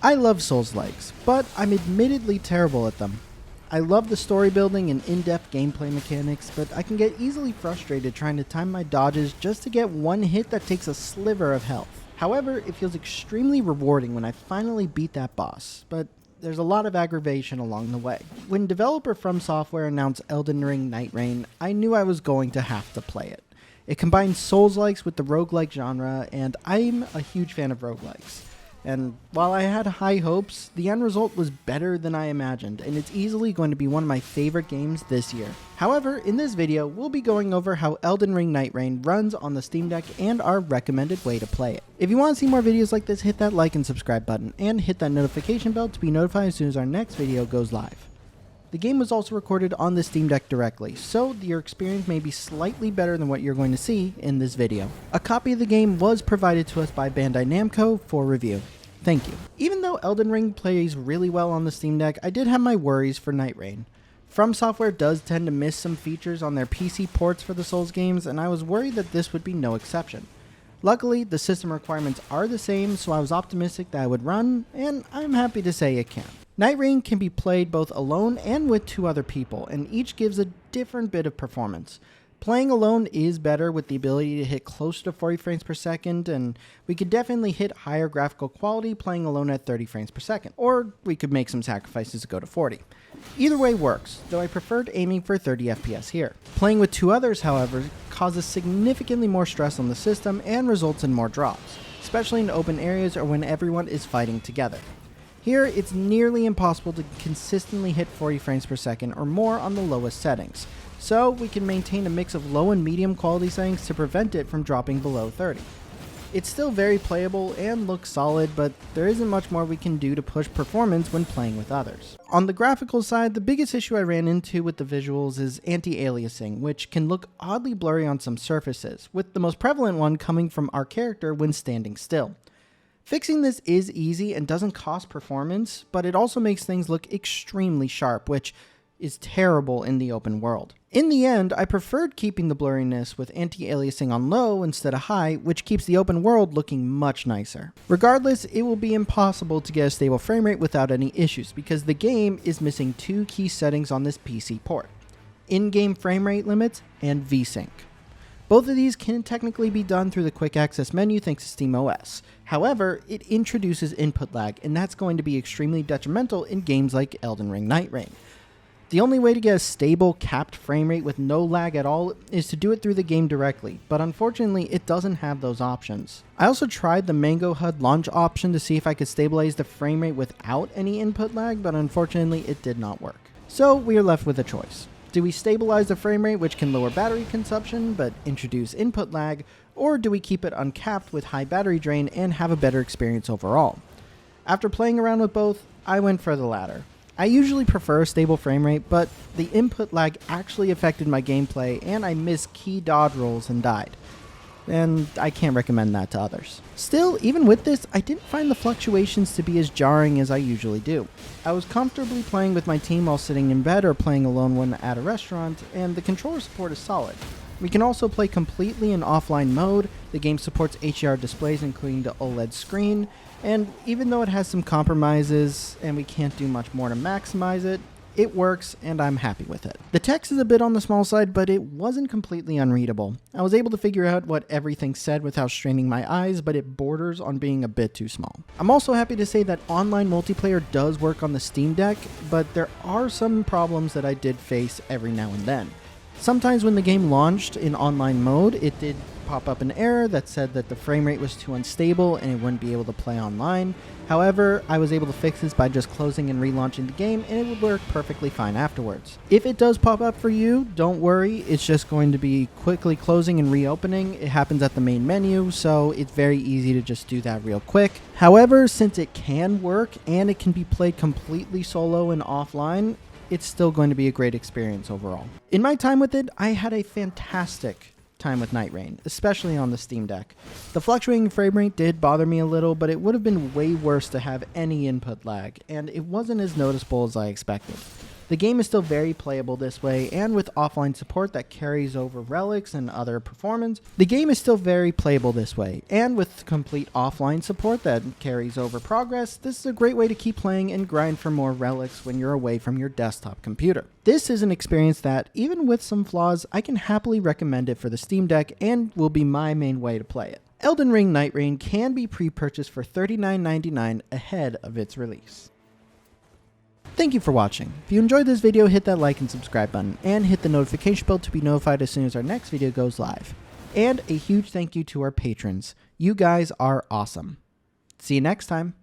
I love Souls-likes, but I'm admittedly terrible at them. I love the story building and in-depth gameplay mechanics, but I can get easily frustrated trying to time my dodges just to get one hit that takes a sliver of health. However, it feels extremely rewarding when I finally beat that boss, but there's a lot of aggravation along the way. When developer From Software announced Elden Ring Nightreign, I knew I was going to have to play it. It combines Souls-likes with the roguelike genre, and I'm a huge fan of roguelikes. And while I had high hopes, the end result was better than I imagined, and it's easily going to be one of my favorite games this year. However, in this video, we'll be going over how Elden Ring Nightreign runs on the Steam Deck and our recommended way to play it. If you want to see more videos like this, hit that like and subscribe button, and hit that notification bell to be notified as soon as our next video goes live. The game was also recorded on the Steam Deck directly, so your experience may be slightly better than what you're going to see in this video. A copy of the game was provided to us by Bandai Namco for review. Thank you. Even though Elden Ring plays really well on the Steam Deck, I did have my worries for Nightreign. From Software does tend to miss some features on their PC ports for the Souls games, and I was worried that this would be no exception. Luckily, the system requirements are the same, so I was optimistic that it would run, and I'm happy to say it can. Nightreign can be played both alone and with 2 other people, and each gives a different bit of performance. Playing alone is better with the ability to hit close to 40 frames per second, and we could definitely hit higher graphical quality playing alone at 30 frames per second, or we could make some sacrifices to go to 40. Either way works, though I preferred aiming for 30 FPS here. Playing with 2 others, however, causes significantly more stress on the system and results in more drops, especially in open areas or when everyone is fighting together. Here, it's nearly impossible to consistently hit 40 frames per second or more on the lowest settings, so we can maintain a mix of low and medium quality settings to prevent it from dropping below 30. It's still very playable and looks solid, but there isn't much more we can do to push performance when playing with others. On the graphical side, the biggest issue I ran into with the visuals is anti-aliasing, which can look oddly blurry on some surfaces, with the most prevalent one coming from our character when standing still. Fixing this is easy and doesn't cost performance, but it also makes things look extremely sharp, which is terrible in the open world. In the end, I preferred keeping the blurriness with anti-aliasing on low instead of high, which keeps the open world looking much nicer. Regardless, it will be impossible to get a stable frame rate without any issues, because the game is missing 2 key settings on this PC port: in-game frame rate limits and VSync. Both of these can technically be done through the quick access menu thanks to SteamOS. However, it introduces input lag, and that's going to be extremely detrimental in games like Elden Ring Nightreign. The only way to get a stable, capped frame rate with no lag at all is to do it through the game directly, but unfortunately it doesn't have those options. I also tried the Mango HUD launch option to see if I could stabilize the frame rate without any input lag, but unfortunately it did not work. So we are left with a choice. Do we stabilize the frame rate, which can lower battery consumption but introduce input lag, or do we keep it uncapped with high battery drain and have a better experience overall? After playing around with both, I went for the latter. I usually prefer a stable frame rate, but the input lag actually affected my gameplay and I missed key dodge rolls and died. And I can't recommend that to others. Still, even with this, I didn't find the fluctuations to be as jarring as I usually do. I was comfortably playing with my team while sitting in bed or playing alone when at a restaurant, and the controller support is solid. We can also play completely in offline mode. The game supports HDR displays including the OLED screen, and even though it has some compromises and we can't do much more to maximize it, it works and I'm happy with it. The text is a bit on the small side, but it wasn't completely unreadable. I was able to figure out what everything said without straining my eyes, but it borders on being a bit too small. I'm also happy to say that online multiplayer does work on the Steam Deck, but there are some problems that I did face every now and then. Sometimes when the game launched in online mode, it did pop up an error that said that the frame rate was too unstable and it wouldn't be able to play online. However, I was able to fix this by just closing and relaunching the game, and it would work perfectly fine afterwards. If it does pop up for you, don't worry, it's just going to be quickly closing and reopening. It happens at the main menu, so it's very easy to just do that real quick. However, since it can work and it can be played completely solo and offline, it's still going to be a great experience overall. In my time with it, I had a fantastic time with Nightreign, especially on the Steam Deck. The fluctuating frame rate did bother me a little, but it would have been way worse to have any input lag, and it wasn't as noticeable as I expected. The game is still very playable this way, and with offline support that carries over relics and other performance, the game is still very playable this way, and with complete offline support that carries over progress, this is a great way to keep playing and grind for more relics when you're away from your desktop computer. This is an experience that, even with some flaws, I can happily recommend it for the Steam Deck and will be my main way to play it. Elden Ring Nightreign can be pre-purchased for $39.99 ahead of its release. Thank you for watching. If you enjoyed this video, hit that like and subscribe button, and hit the notification bell to be notified as soon as our next video goes live. And a huge thank you to our patrons. You guys are awesome. See you next time.